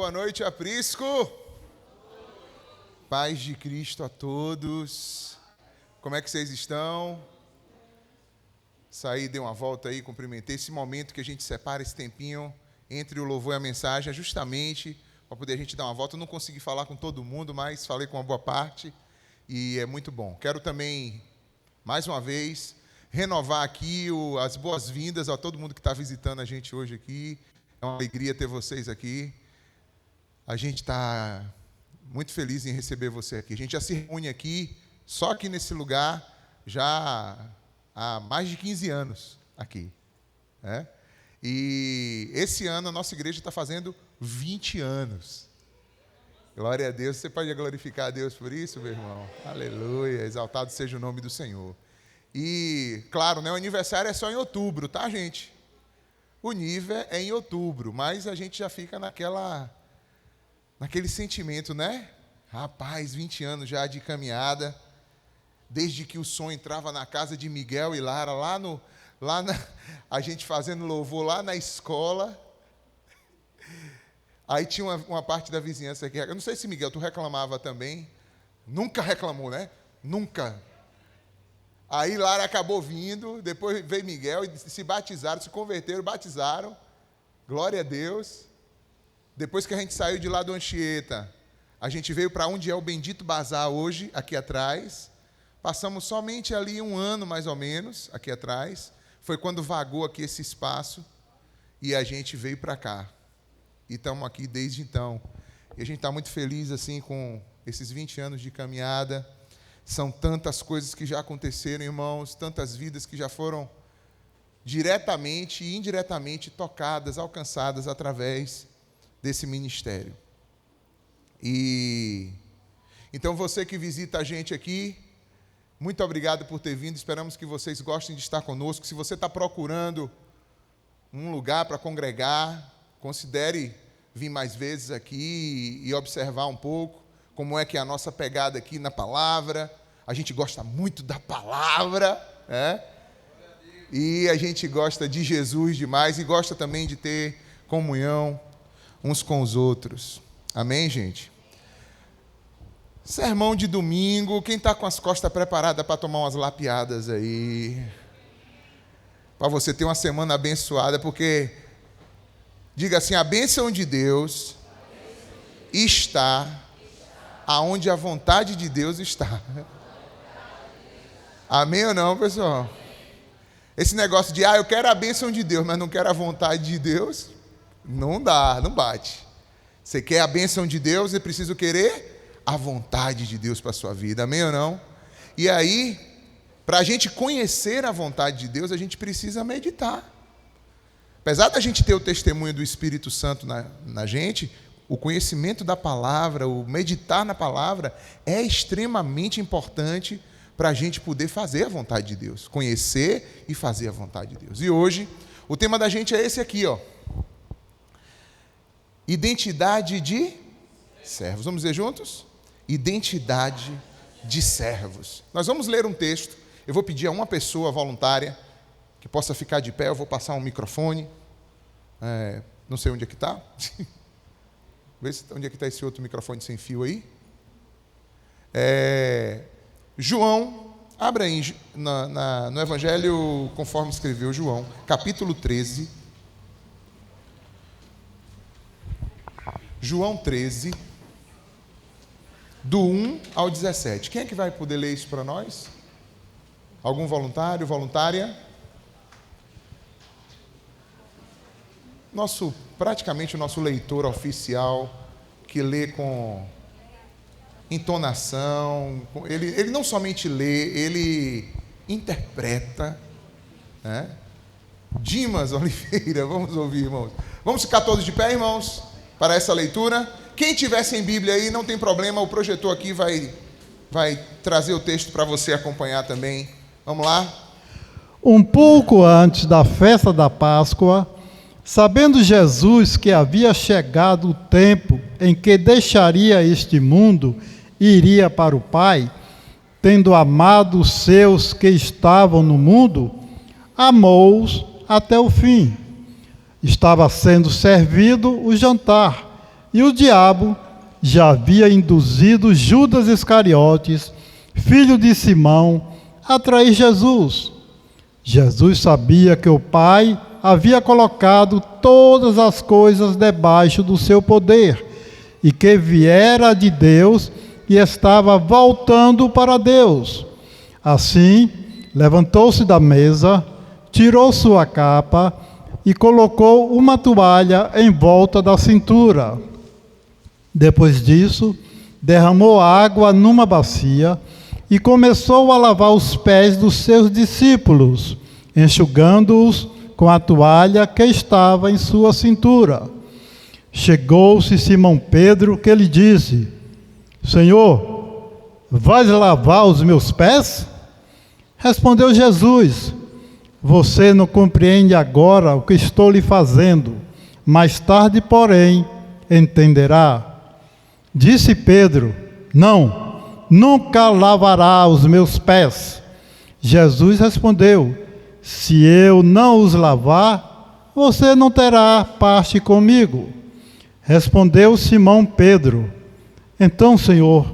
Boa noite, Aprisco. Paz de Cristo a todos. Como é que vocês estão? Saí, dei uma volta aí, cumprimentei. Esse momento que a gente separa esse tempinho entre o louvor e a mensagem é justamente para poder a gente dar uma volta. Eu não consegui falar com todo mundo, mas falei com uma boa parte e é muito bom. Quero também, mais uma vez, renovar aqui as boas-vindas a todo mundo que está visitando a gente hoje aqui. É uma alegria ter vocês aqui. A gente está muito feliz em receber você aqui. A gente já se reúne aqui, só aqui nesse lugar, já há mais de 15 anos aqui. Né? E esse ano a nossa igreja está fazendo 20 anos. Glória a Deus. Você pode glorificar a Deus por isso, meu irmão? Aleluia. Exaltado seja o nome do Senhor. E, claro, né, o aniversário é só em outubro, tá, gente? O nível é em outubro, mas a gente já fica naquele sentimento, né? Rapaz, 20 anos já de caminhada, desde que o som entrava na casa de Miguel e Lara, a gente fazendo louvor lá na escola. Aí tinha uma parte da vizinhança que, eu não sei se Miguel, tu reclamava também. Nunca reclamou, né? Nunca. Aí Lara acabou vindo, depois veio Miguel e se batizaram, se converteram, batizaram. Glória a Deus. Depois que a gente saiu de lá do Anchieta, a gente veio para onde é o Bendito Bazar hoje, aqui atrás. Passamos somente ali um ano, mais ou menos, aqui atrás. Foi quando vagou aqui esse espaço e a gente veio para cá. E estamos aqui desde então. E a gente está muito feliz assim com esses 20 anos de caminhada. São tantas coisas que já aconteceram, irmãos, tantas vidas que já foram diretamente e indiretamente tocadas, alcançadas através desse ministério. E então você que visita a gente aqui, muito obrigado por ter vindo. Esperamos que vocês gostem de estar conosco. Se você está procurando um lugar para congregar, considere vir mais vezes aqui e observar um pouco como é que é a nossa pegada aqui na palavra. A gente gosta muito da palavra, né? E a gente gosta de Jesus demais e gosta também de ter comunhão uns com os outros. Amém, gente? Sermão de domingo. Quem está com as costas preparadas para tomar umas lapiadas aí? Para você ter uma semana abençoada, porque, diga assim, a bênção de Deus está aonde a vontade de Deus está. Amém ou não, pessoal? Esse negócio de, eu quero a bênção de Deus, mas não quero a vontade de Deus, não dá, não bate. Você quer a bênção de Deus, é preciso querer a vontade de Deus para a sua vida, amém ou não? E aí, para a gente conhecer a vontade de Deus, a gente precisa meditar. Apesar da gente ter o testemunho do Espírito Santo na gente, o conhecimento da palavra, o meditar na palavra, é extremamente importante para a gente poder fazer a vontade de Deus, conhecer e fazer a vontade de Deus. E hoje, o tema da gente é esse aqui, ó. Identidade de servos. Vamos dizer juntos? Identidade de servos. Nós vamos ler um texto. Eu vou pedir a uma pessoa voluntária que possa ficar de pé. Eu vou passar um microfone. Não sei onde é que está. Vê onde é que está esse outro microfone sem fio aí. João, abra aí no Evangelho conforme escreveu João, capítulo 13. João 13, do 1 ao 17. Quem é que vai poder ler isso para nós? Algum voluntário, voluntária? Praticamente o nosso leitor oficial, que lê com entonação, ele não somente lê, ele interpreta, né? Dimas Oliveira, vamos ouvir, irmãos. Vamos ficar todos de pé, irmãos, para essa leitura. Quem tiver sem Bíblia aí, não tem problema, o projetor aqui vai trazer o texto para você acompanhar também. Vamos lá? Um pouco antes da festa da Páscoa, sabendo Jesus que havia chegado o tempo em que deixaria este mundo e iria para o Pai, tendo amado os seus que estavam no mundo, amou-os até o fim. Estava sendo servido o jantar, e o diabo já havia induzido Judas Iscariotes, filho de Simão, a trair Jesus. Jesus sabia que o Pai havia colocado todas as coisas debaixo do seu poder e que viera de Deus e estava voltando para Deus. Assim, levantou-se da mesa, tirou sua capa e colocou uma toalha em volta da cintura. Depois disso, derramou água numa bacia e começou a lavar os pés dos seus discípulos, enxugando-os com a toalha que estava em sua cintura. Chegou-se Simão Pedro, que lhe disse: Senhor, vais lavar os meus pés? Respondeu Jesus: Você não compreende agora o que estou lhe fazendo, mais tarde, porém, entenderá. Disse Pedro: Não, nunca lavará os meus pés. Jesus respondeu: Se eu não os lavar, você não terá parte comigo. Respondeu Simão Pedro: Então, Senhor,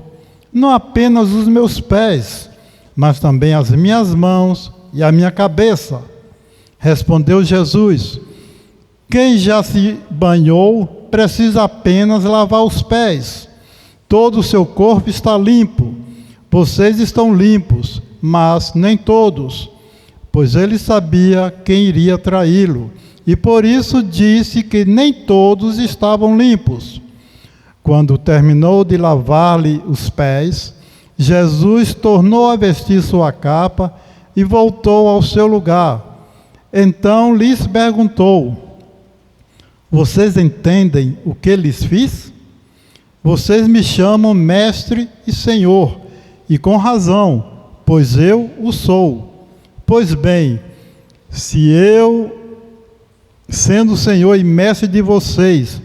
não apenas os meus pés, mas também as minhas mãos e a minha cabeça. Respondeu Jesus: Quem já se banhou precisa apenas lavar os pés. Todo o seu corpo está limpo. Vocês estão limpos, mas nem todos. Pois ele sabia quem iria traí-lo, e por isso disse que nem todos estavam limpos. Quando terminou de lavar-lhe os pés, Jesus tornou a vestir sua capa e voltou ao seu lugar. Então lhes perguntou: Vocês entendem o que lhes fiz? Vocês me chamam mestre e senhor, e com razão, pois eu o sou. Pois bem, se eu, sendo senhor e mestre de vocês,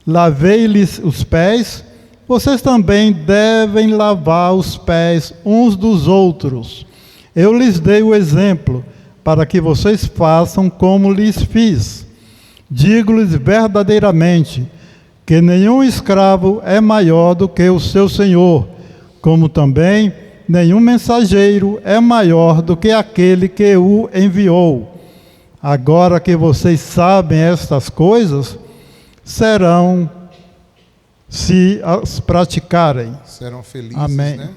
lavei-lhes os pés, vocês também devem lavar os pés uns dos outros. Eu lhes dei o exemplo, para que vocês façam como lhes fiz. Digo-lhes verdadeiramente, que nenhum escravo é maior do que o seu senhor, como também nenhum mensageiro é maior do que aquele que o enviou. Agora que vocês sabem estas coisas, serão, se as praticarem. Serão felizes, Amém. né?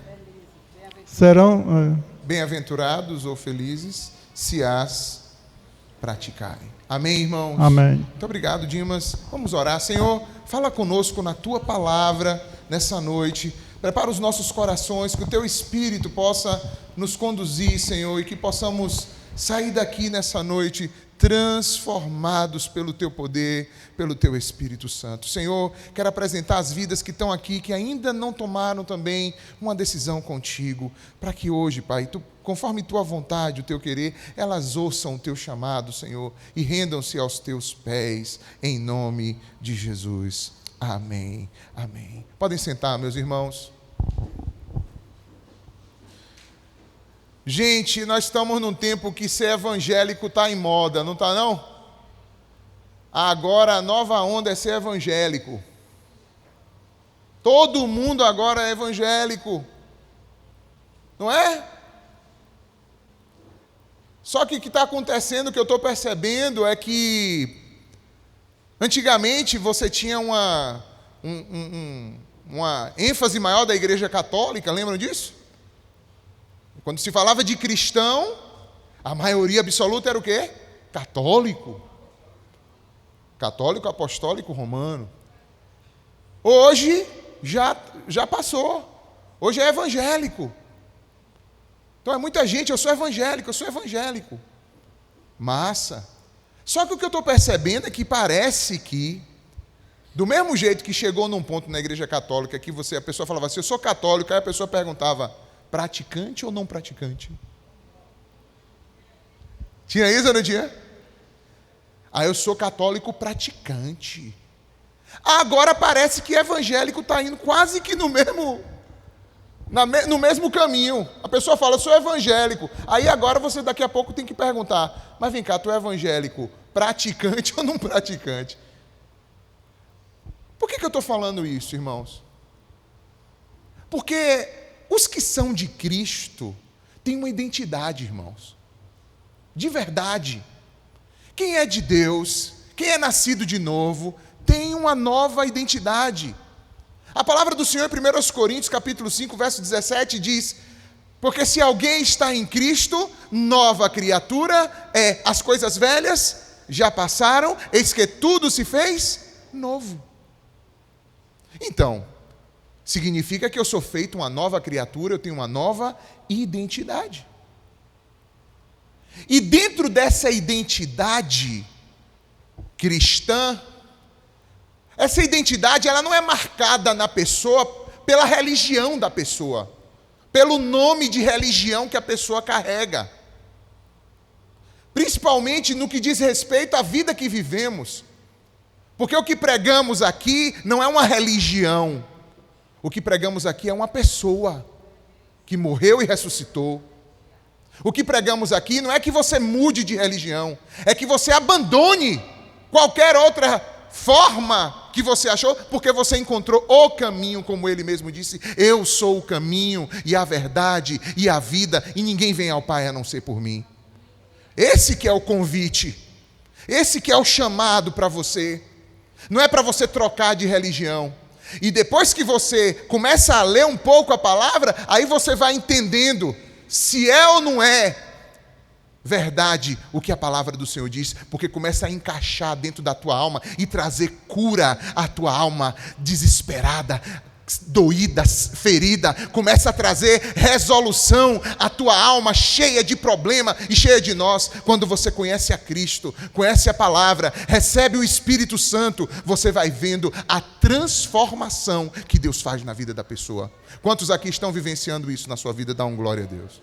Serão bem-aventurados ou felizes se as praticarem. Amém, irmãos? Amém. Muito obrigado, Dimas. Vamos orar. Senhor, fala conosco na Tua palavra nessa noite. Prepara os nossos corações, que o Teu Espírito possa nos conduzir, Senhor, e que possamos sair daqui nessa noite transformados pelo Teu poder, pelo Teu Espírito Santo. Senhor, quero apresentar as vidas que estão aqui, que ainda não tomaram também uma decisão contigo, para que hoje, Pai, conforme Tua vontade, o Teu querer, elas ouçam o Teu chamado, Senhor, e rendam-se aos Teus pés, em nome de Jesus. Amém. Amém. Podem sentar, meus irmãos. Gente, nós estamos num tempo que ser evangélico está em moda, não está não? Agora a nova onda é ser evangélico. Todo mundo agora é evangélico. Não é? Só que o que está acontecendo, o que eu estou percebendo é que antigamente você tinha uma ênfase maior da Igreja Católica, lembram disso? Quando se falava de cristão, a maioria absoluta era o quê? Católico. Católico, apostólico, romano. Hoje já passou. Hoje é evangélico. Então é muita gente, eu sou evangélico. Massa. Só que o que eu estou percebendo é que parece que, do mesmo jeito que chegou num ponto na Igreja Católica que a pessoa falava assim, eu sou católico, aí a pessoa perguntava, praticante ou não praticante? Tinha isso ou não tinha? Eu sou católico praticante. Agora parece que evangélico está indo quase que no mesmo caminho. A pessoa fala, eu sou evangélico. Aí agora você daqui a pouco tem que perguntar, mas vem cá, tu é evangélico praticante ou não praticante? Por que eu estou falando isso, irmãos? Porque os que são de Cristo têm uma identidade, irmãos. De verdade. Quem é de Deus, quem é nascido de novo, tem uma nova identidade. A palavra do Senhor em 1 Coríntios, capítulo 5, verso 17, diz: porque se alguém está em Cristo, nova criatura é, as coisas velhas já passaram, eis que tudo se fez novo. Então, significa que eu sou feito uma nova criatura, eu tenho uma nova identidade. E dentro dessa identidade cristã, essa identidade ela não é marcada na pessoa pela religião da pessoa, pelo nome de religião que a pessoa carrega. Principalmente no que diz respeito à vida que vivemos. Porque o que pregamos aqui não é uma religião. O que pregamos aqui é uma pessoa que morreu e ressuscitou. O que pregamos aqui não é que você mude de religião, é que você abandone qualquer outra forma que você achou, porque você encontrou o caminho, como ele mesmo disse: eu sou o caminho e a verdade e a vida, e ninguém vem ao Pai a não ser por mim. Esse que é o convite, esse que é o chamado para você. Não é para você trocar de religião. E depois que você começa a ler um pouco a palavra, aí você vai entendendo se é ou não é verdade o que a palavra do Senhor diz, porque começa a encaixar dentro da tua alma e trazer cura à tua alma desesperada, doída, ferida. Começa a trazer resolução à tua alma cheia de problema e cheia de nós. Quando você conhece a Cristo, conhece a palavra, recebe o Espírito Santo, você vai vendo a transformação que Deus faz na vida da pessoa. Quantos aqui estão vivenciando isso na sua vida? Dá glória a Deus.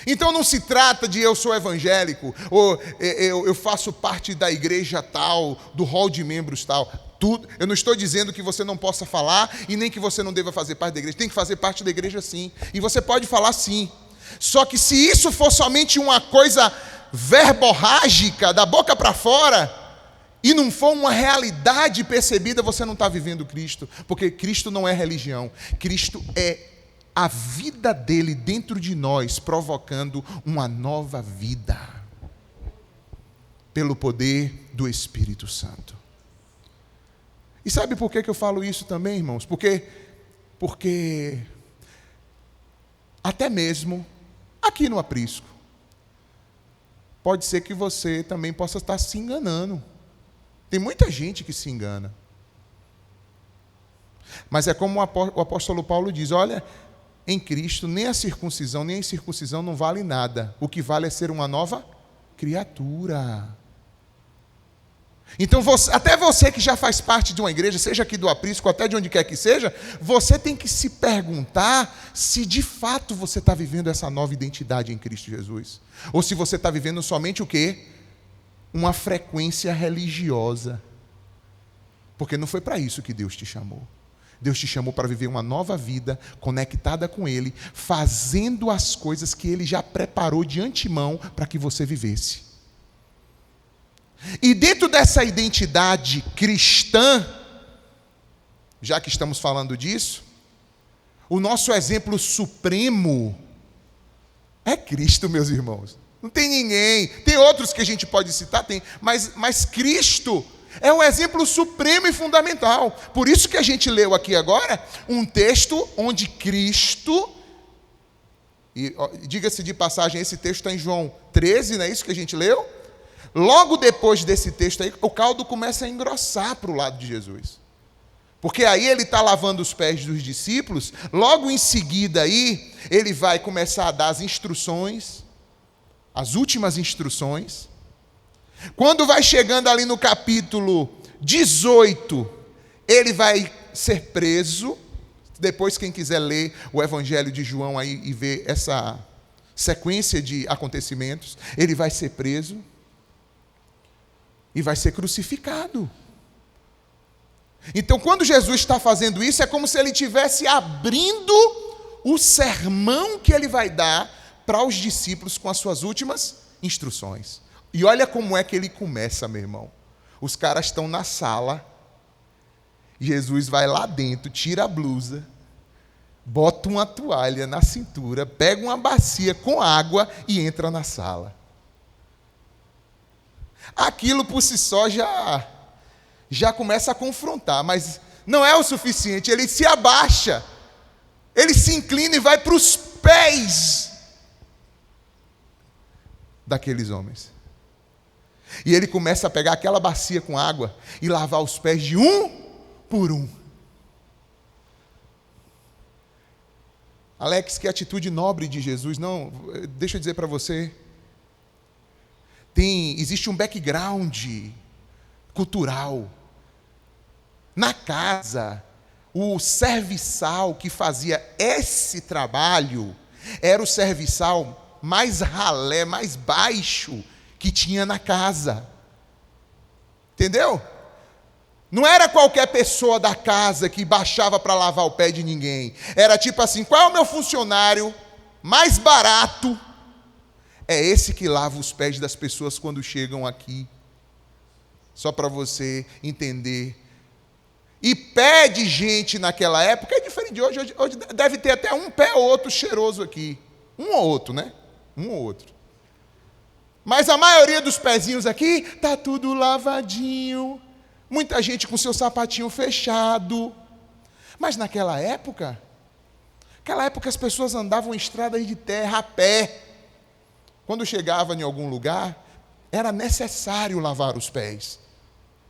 Então não se trata de eu sou evangélico, ou eu faço parte da igreja tal, do hall de membros tal. Tudo. Eu não estou dizendo que você não possa falar e nem que você não deva fazer parte da igreja. Tem que fazer parte da igreja sim. E você pode falar sim. Só que se isso for somente uma coisa verborrágica, da boca para fora, e não for uma realidade percebida, você não está vivendo Cristo. Porque Cristo não é religião. Cristo é a vida dele dentro de nós, provocando uma nova vida. Pelo poder do Espírito Santo. E sabe por que eu falo isso também, irmãos? Porque até mesmo aqui no aprisco, pode ser que você também possa estar se enganando. Tem muita gente que se engana. Mas é como o apóstolo Paulo diz: olha, em Cristo nem a circuncisão nem a incircuncisão não vale nada. O que vale é ser uma nova criatura. Então, até você que já faz parte de uma igreja, seja aqui do aprisco, até de onde quer que seja, você tem que se perguntar se de fato você está vivendo essa nova identidade em Cristo Jesus. Ou se você está vivendo somente o quê? Uma frequência religiosa. Porque não foi para isso que Deus te chamou. Deus te chamou para viver uma nova vida, conectada com Ele, fazendo as coisas que Ele já preparou de antemão para que você vivesse. E dentro dessa identidade cristã, já que estamos falando disso, o nosso exemplo supremo é Cristo, meus irmãos. Não tem ninguém, tem outros que a gente pode citar, tem, mas Cristo é o exemplo supremo e fundamental. Por isso que a gente leu aqui agora um texto onde Cristo, e diga-se de passagem, esse texto está em João 13, não é isso que a gente leu? Logo depois desse texto aí, o caldo começa a engrossar para o lado de Jesus. Porque aí ele está lavando os pés dos discípulos, logo em seguida aí, ele vai começar a dar as instruções, as últimas instruções. Quando vai chegando ali no capítulo 18, ele vai ser preso. Depois, quem quiser ler o Evangelho de João aí e ver essa sequência de acontecimentos, ele vai ser preso. E vai ser crucificado. Então, quando Jesus está fazendo isso, é como se ele estivesse abrindo o sermão que ele vai dar para os discípulos com as suas últimas instruções. E olha como é que ele começa, meu irmão. Os caras estão na sala, Jesus vai lá dentro, tira a blusa, bota uma toalha na cintura, pega uma bacia com água e entra na sala. Aquilo por si só já começa a confrontar, mas não é o suficiente. Ele se abaixa, ele se inclina e vai para os pés daqueles homens. E ele começa a pegar aquela bacia com água e lavar os pés de um por um. Alex, que atitude nobre de Jesus. Não, deixa eu dizer para você. Existe um background cultural. Na casa, o serviçal que fazia esse trabalho era o serviçal mais ralé, mais baixo que tinha na casa. Entendeu? Não era qualquer pessoa da casa que baixava para lavar o pé de ninguém. Era tipo assim, qual é o meu funcionário mais barato? É esse que lava os pés das pessoas quando chegam aqui. Só para você entender. E pé de gente naquela época é diferente de hoje. Hoje deve ter até um pé ou outro cheiroso aqui. Um ou outro, né? Um ou outro. Mas a maioria dos pezinhos aqui tá tudo lavadinho. Muita gente com seu sapatinho fechado. Mas naquela época as pessoas andavam em estradas de terra a pé. Quando chegava em algum lugar, era necessário lavar os pés,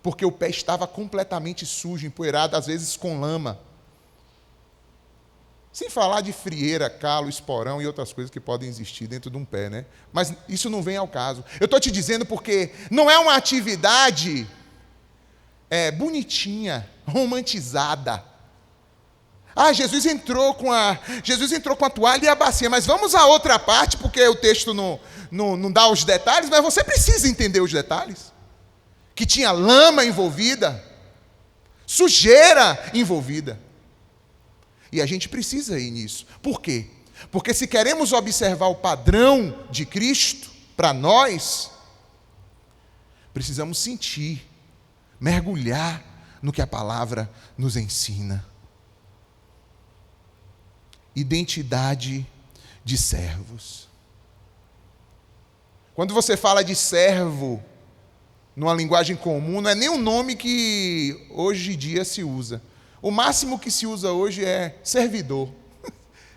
porque o pé estava completamente sujo, empoeirado, às vezes com lama. Sem falar de frieira, calo, esporão e outras coisas que podem existir dentro de um pé, né? Mas isso não vem ao caso. Eu estou te dizendo porque não é uma atividade bonitinha, romantizada. Jesus entrou com a toalha e a bacia, mas vamos à outra parte, porque o texto não dá os detalhes, mas você precisa entender os detalhes. Que tinha lama envolvida, sujeira envolvida. E a gente precisa ir nisso. Por quê? Porque se queremos observar o padrão de Cristo para nós, precisamos sentir, mergulhar no que a palavra nos ensina. Identidade de servos. Quando você fala de servo, numa linguagem comum, não é nem um nome que hoje em dia se usa. O máximo que se usa hoje é servidor.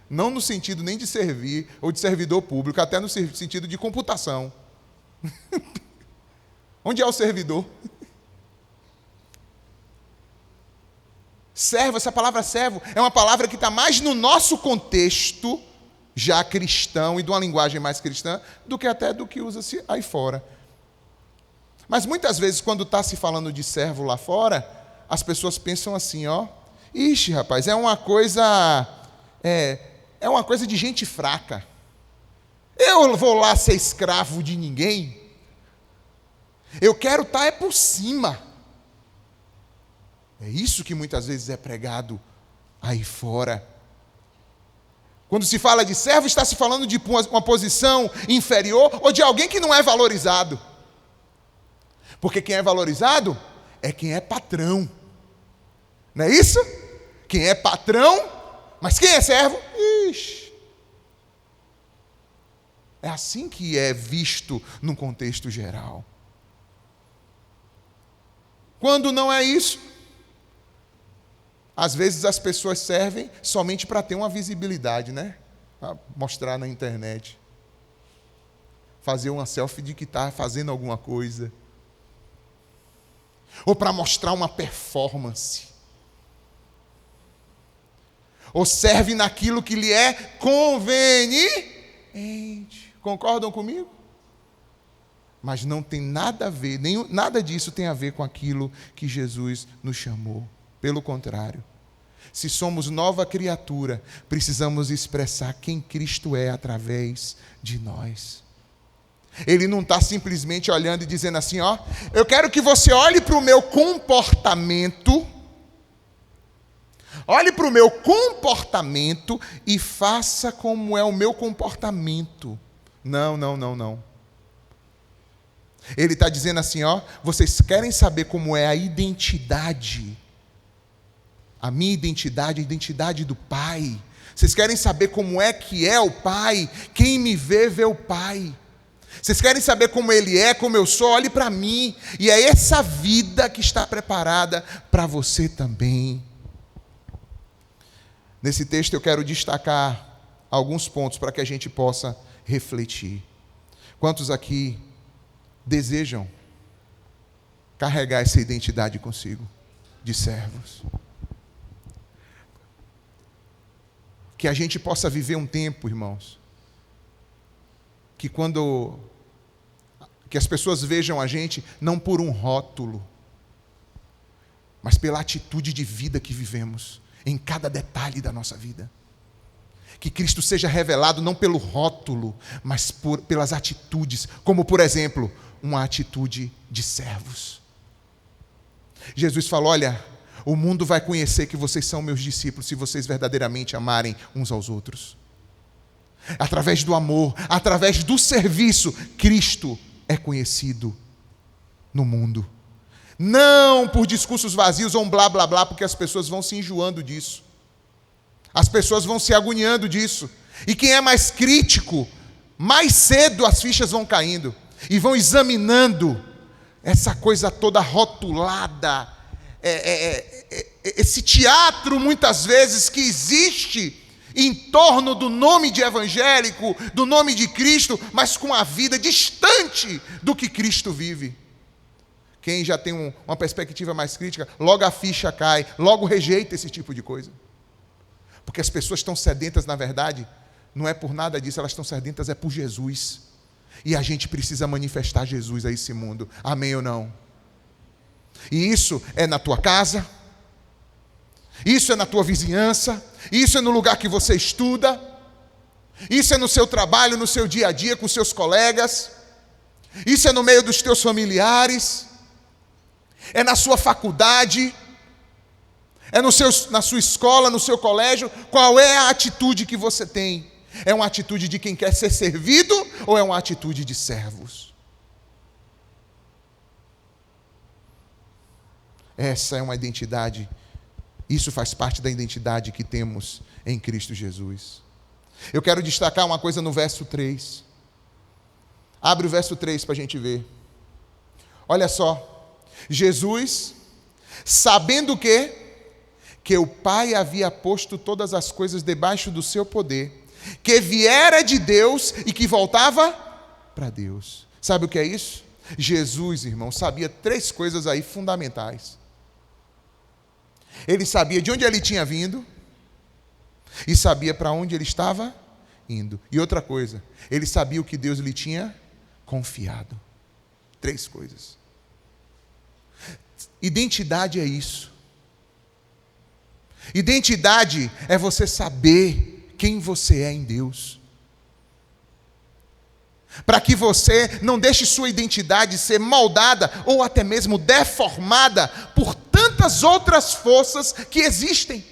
Não no sentido nem de servir, ou de servidor público, até no sentido de computação. Onde é o servidor? Servo, essa palavra servo é uma palavra que está mais no nosso contexto, já cristão e de uma linguagem mais cristã, do que usa-se aí fora. Mas muitas vezes, quando está se falando de servo lá fora, as pessoas pensam assim, ixi, rapaz, é uma coisa de gente fraca. Eu vou lá ser escravo de ninguém. Eu quero estar por cima. É isso que muitas vezes é pregado aí fora. Quando se fala de servo, está se falando de uma posição inferior ou de alguém que não é valorizado. Porque quem é valorizado é quem é patrão. Não é isso? Quem é patrão, mas quem é servo? Ixi. É assim que é visto num contexto geral. Quando não é isso, às vezes as pessoas servem somente para ter uma visibilidade, né? Para mostrar na internet. Fazer uma selfie de que está fazendo alguma coisa. Ou para mostrar uma performance. Ou serve naquilo que lhe é conveniente. Concordam comigo? Mas não tem nada a ver, nada disso tem a ver com aquilo que Jesus nos chamou. Pelo contrário, se somos nova criatura, precisamos expressar quem Cristo é através de nós. Ele não está simplesmente olhando e dizendo assim, eu quero que você olhe para o meu comportamento, e faça como é o meu comportamento. Não. Ele está dizendo assim, vocês querem saber como é a identidade a minha identidade, a identidade do Pai. Vocês querem saber como é que é o Pai? Quem me vê, vê o Pai. Vocês querem saber como Ele é, como eu sou? Olhe para mim. E é essa vida que está preparada para você também. Nesse texto eu quero destacar alguns pontos para que a gente possa refletir. Quantos aqui desejam carregar essa identidade consigo, de servos? Que a gente possa viver um tempo, irmãos, que as pessoas vejam a gente não por um rótulo, mas pela atitude de vida que vivemos em cada detalhe da nossa vida. Que Cristo seja revelado não pelo rótulo, mas pelas atitudes, como por exemplo, uma atitude de servos. Jesus falou: olha, o mundo vai conhecer que vocês são meus discípulos se vocês verdadeiramente amarem uns aos outros. Através do amor, através do serviço, Cristo é conhecido no mundo. Não por discursos vazios ou um blá blá blá, porque as pessoas vão se enjoando disso. As pessoas vão se agoniando disso. E quem é mais crítico, mais cedo as fichas vão caindo e vão examinando essa coisa toda rotulada, esse teatro muitas vezes que existe em torno do nome de evangélico, do nome de Cristo, mas com a vida distante do que Cristo vive. Quem já tem uma perspectiva mais crítica, logo a ficha cai, logo rejeita esse tipo de coisa. Porque as pessoas estão sedentas, na verdade, não é por nada disso, elas estão sedentas, é por Jesus. E a gente precisa manifestar Jesus a esse mundo. Amém ou não? E isso é na tua casa, isso é na tua vizinhança, isso é no lugar que você estuda, isso é no seu trabalho, no seu dia a dia com seus colegas, isso é no meio dos teus familiares, é na sua faculdade, é na sua escola, no seu colégio. Qual é a atitude que você tem? É uma atitude de quem quer ser servido ou é uma atitude de servos? Essa é uma identidade, isso faz parte da identidade que temos em Cristo Jesus. Eu quero destacar uma coisa no verso 3. Abre o verso 3 para a gente ver. Olha só. Jesus, sabendo que o Pai havia posto todas as coisas debaixo do seu poder, que viera de Deus e que voltava para Deus. Sabe o que é isso? Jesus, irmão, sabia 3 coisas aí fundamentais. Ele sabia de onde ele tinha vindo e sabia para onde ele estava indo. E outra coisa, ele sabia o que Deus lhe tinha confiado. 3 coisas. Identidade é isso. Identidade é você saber quem você é em Deus. Para que você não deixe sua identidade ser moldada ou até mesmo deformada por tantas outras forças que existem.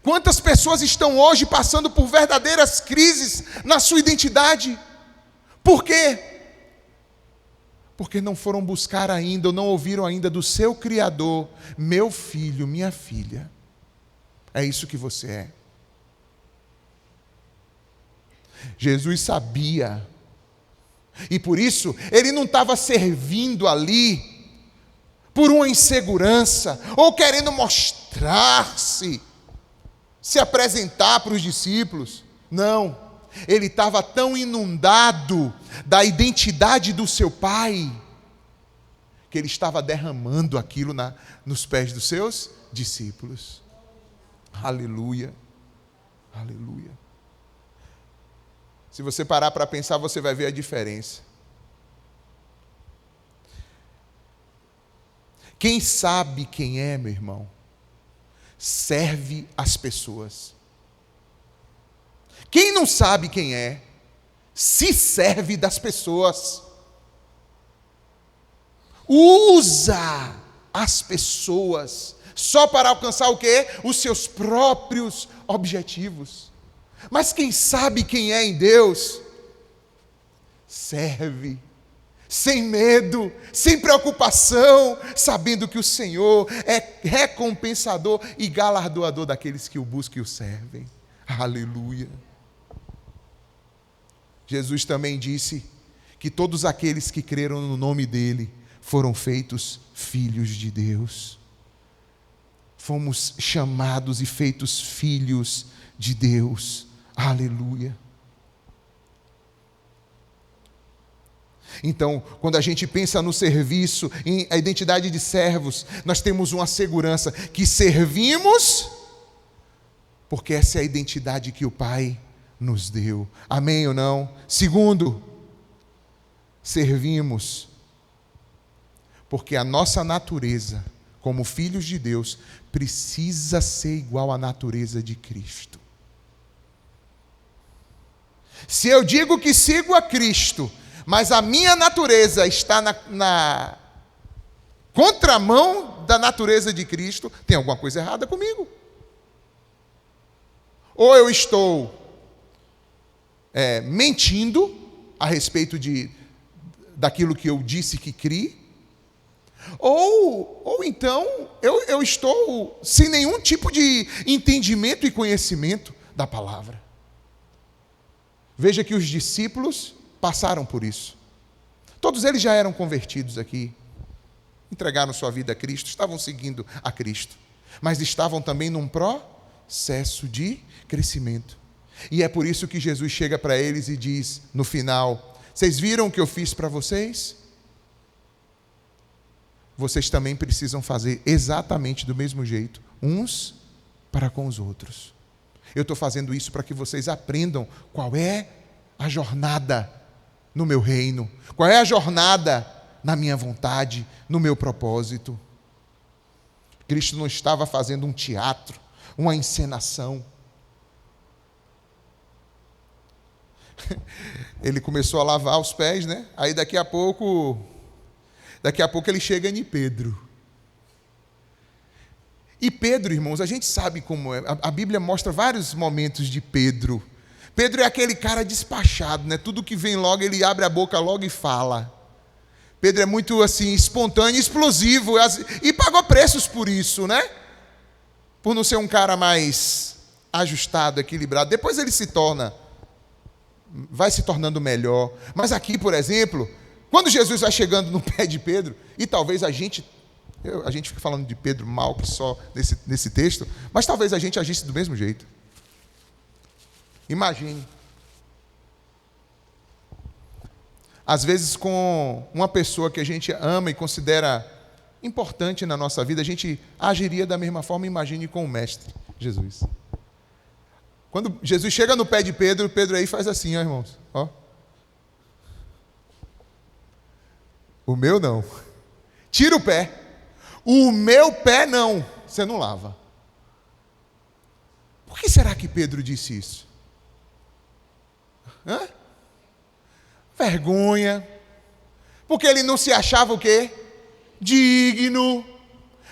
Quantas pessoas estão hoje passando por verdadeiras crises na sua identidade? Por quê? Porque não foram buscar ainda, ou não ouviram ainda do seu Criador: meu filho, minha filha, é isso que você é. Jesus sabia, e por isso ele não estava servindo ali por uma insegurança, ou querendo mostrar-se, se apresentar para os discípulos. Não. Ele estava tão inundado da identidade do seu Pai, que ele estava derramando aquilo nos pés dos seus discípulos. Aleluia, aleluia. Se você parar para pensar, você vai ver a diferença. Quem sabe quem é, meu irmão, serve as pessoas. Quem não sabe quem é, se serve das pessoas. Usa as pessoas só para alcançar o quê? Os seus próprios objetivos. Mas quem sabe quem é em Deus, serve sem medo, sem preocupação, sabendo que o Senhor é recompensador e galardoador daqueles que o buscam e o servem. Aleluia. Jesus também disse que todos aqueles que creram no nome dele foram feitos filhos de Deus. Fomos chamados e feitos filhos de Deus. Aleluia. Então, quando a gente pensa no serviço, em a identidade de servos, nós temos uma segurança que servimos, porque essa é a identidade que o Pai nos deu. Amém ou não? Segundo, servimos, porque a nossa natureza, como filhos de Deus, precisa ser igual à natureza de Cristo. Se eu digo que sigo a Cristo, mas a minha natureza está na contramão da natureza de Cristo, tem alguma coisa errada comigo. Ou eu estou mentindo a respeito daquilo que eu disse que criei, ou então eu estou sem nenhum tipo de entendimento e conhecimento da palavra. Veja que os discípulos passaram por isso. Todos eles já eram convertidos aqui, entregaram sua vida a Cristo, estavam seguindo a Cristo, mas estavam também num processo de crescimento. E é por isso que Jesus chega para eles e diz no final: vocês viram o que eu fiz para vocês? Vocês também precisam fazer exatamente do mesmo jeito, uns para com os outros. Eu estou fazendo isso para que vocês aprendam qual é a jornada no meu reino, qual é a jornada na minha vontade, no meu propósito. Cristo não estava fazendo um teatro, uma encenação. Ele começou a lavar os pés, né? Aí daqui a pouco ele chega em Pedro. E Pedro, irmãos, a gente sabe como é. A Bíblia mostra vários momentos de Pedro. Pedro é aquele cara despachado, né? Tudo que vem logo, ele abre a boca logo e fala. Pedro é muito assim, espontâneo, explosivo, e pagou preços por isso, né? Por não ser um cara mais ajustado, equilibrado. Depois ele vai se tornando melhor. Mas aqui, por exemplo, quando Jesus vai chegando no pé de Pedro, e talvez a gente fica falando de Pedro mal que só nesse texto, mas talvez a gente agisse do mesmo jeito. Imagine. Às vezes com uma pessoa que a gente ama e considera importante na nossa vida, a gente agiria da mesma forma. Imagine com o Mestre, Jesus. Quando Jesus chega no pé de Pedro, Pedro aí faz assim, ó, irmãos. Ó. O meu não. Tira o pé. O meu pé não. Você não lava. Por que será que Pedro disse isso? Vergonha. Porque ele não se achava o quê? Digno.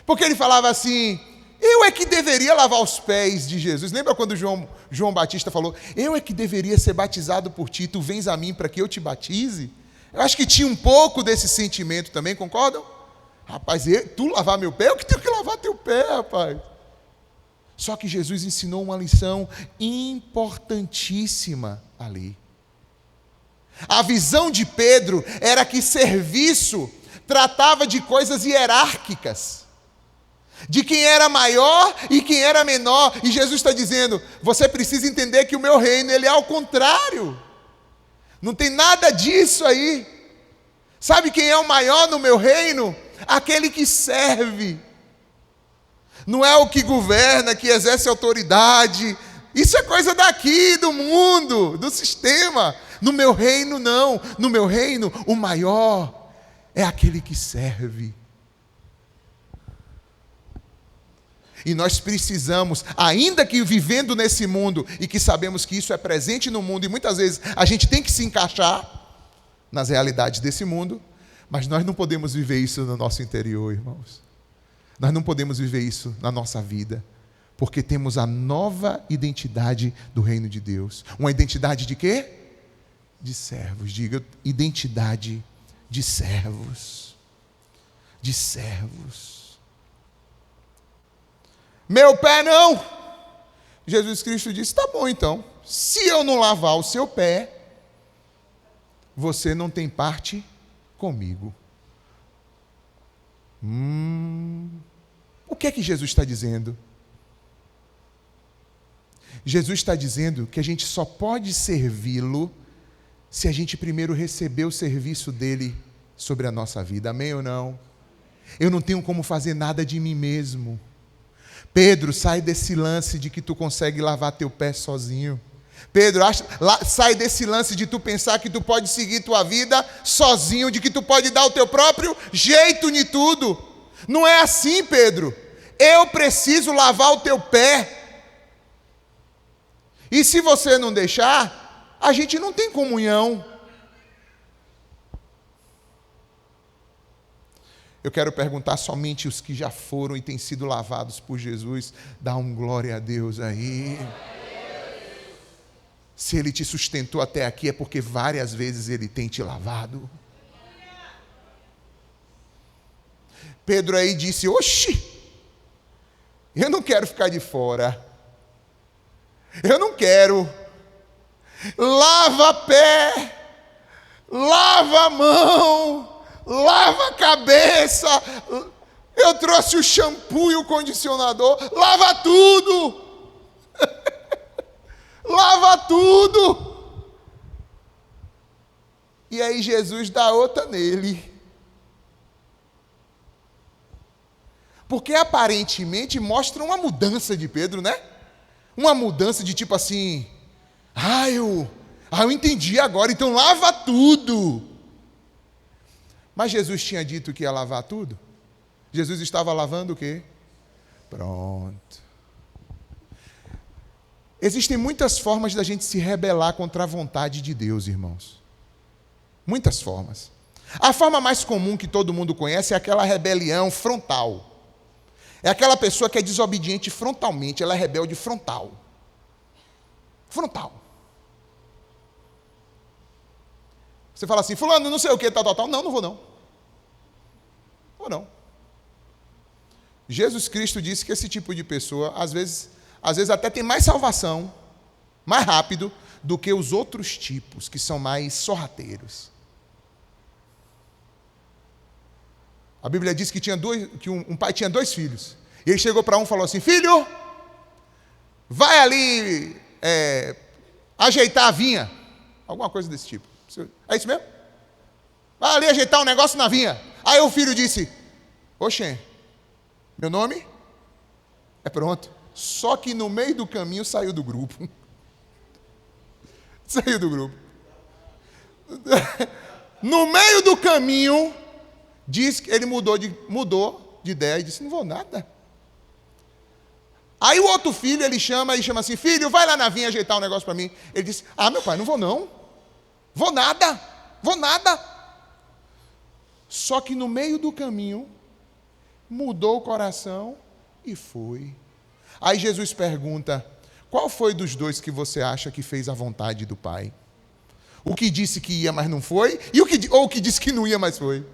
Porque ele falava assim: eu é que deveria lavar os pés de Jesus. Lembra quando João Batista falou: eu é que deveria ser batizado por ti, tu vens a mim para que eu te batize? Eu acho que tinha um pouco desse sentimento também, concordam? Rapaz, tu lavar meu pé? Eu que tenho que lavar teu pé, rapaz. Só que Jesus ensinou uma lição importantíssima ali. A visão de Pedro era que serviço tratava de coisas hierárquicas, de quem era maior e quem era menor. E Jesus está dizendo: você precisa entender que o meu reino, ele é ao contrário. Não tem nada disso aí. Sabe quem é o maior no meu reino? Aquele que serve. Não é o que governa, que exerce autoridade. Isso é coisa daqui, do mundo, do sistema. No meu reino, não. No meu reino, o maior é aquele que serve. E nós precisamos, ainda que vivendo nesse mundo, e que sabemos que isso é presente no mundo, e muitas vezes a gente tem que se encaixar nas realidades desse mundo, mas nós não podemos viver isso no nosso interior, irmãos. Nós não podemos viver isso na nossa vida, porque temos a nova identidade do reino de Deus. Uma identidade de quê? De servos. Diga, identidade de servos. De servos. Meu pé não. Jesus Cristo disse, tá bom então. Se eu não lavar o seu pé, você não tem parte comigo. O que é que Jesus está dizendo? Jesus está dizendo que a gente só pode servi-lo se a gente primeiro receber o serviço dele sobre a nossa vida. Amém ou não? Eu não tenho como fazer nada de mim mesmo. Pedro, sai desse lance de que tu consegue lavar teu pé sozinho. Pedro, sai desse lance de tu pensar que tu pode seguir tua vida sozinho, de que tu pode dar o teu próprio jeito em tudo. Não é assim, Pedro. Eu preciso lavar o teu pé. E se você não deixar, a gente não tem comunhão. Eu quero perguntar somente os que já foram e têm sido lavados por Jesus. Dá um glória a Deus aí. Se Ele te sustentou até aqui é porque várias vezes Ele tem te lavado. Pedro aí disse, oxi, eu não quero ficar de fora. Eu não quero. Lava pé, lava a mão, lava a cabeça. Eu trouxe o shampoo e o condicionador. Lava tudo. Lava tudo. E aí Jesus dá outra nele. Porque aparentemente mostra uma mudança de Pedro, né? Uma mudança de tipo assim, eu entendi agora, então lava tudo. Mas Jesus tinha dito que ia lavar tudo? Jesus estava lavando o quê? Pronto. Existem muitas formas da gente se rebelar contra a vontade de Deus, irmãos. Muitas formas. A forma mais comum que todo mundo conhece é aquela rebelião frontal. É aquela pessoa que é desobediente frontalmente, ela é rebelde frontal. Frontal. Você fala assim, fulano, não sei o que, tal. Não vou não. Vou não. Jesus Cristo disse que esse tipo de pessoa, às vezes até tem mais salvação, mais rápido, do que os outros tipos, que são mais sorrateiros. A Bíblia diz que um pai tinha 2 filhos. E ele chegou para um e falou assim, filho, vai ali ajeitar a vinha. Alguma coisa desse tipo. É isso mesmo? Vai ali ajeitar um negócio na vinha. Aí o filho disse, oxê, meu nome é pronto. Só que no meio do caminho saiu do grupo. Saiu do grupo. No meio do caminho, diz que ele mudou de ideia e disse, não vou nada. Aí o outro filho, ele chama assim, filho, vai lá na vinha ajeitar um negócio para mim. Ele disse, meu pai, não vou não. Vou nada. Só que no meio do caminho, mudou o coração e foi. Aí Jesus pergunta, qual foi dos 2 que você acha que fez a vontade do Pai? O que disse que ia, mas não foi? Ou o que disse que não ia, mas foi?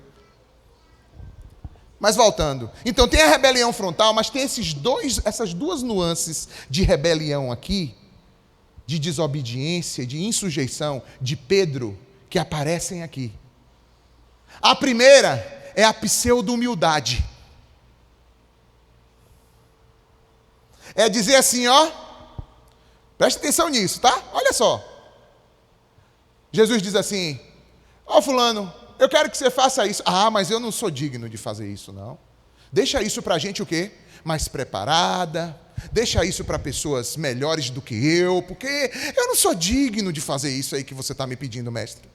Mas voltando, então tem a rebelião frontal, mas tem essas 2 nuances de rebelião aqui, de desobediência, de insujeição, de Pedro, que aparecem aqui. A primeira é a pseudo-humildade. É dizer assim, presta atenção nisso, tá? Olha só. Jesus diz assim, fulano, eu quero que você faça isso. Mas eu não sou digno de fazer isso, não. Deixa isso para a gente o quê? Mais preparada. Deixa isso para pessoas melhores do que eu, porque eu não sou digno de fazer isso aí que você está me pedindo, mestre.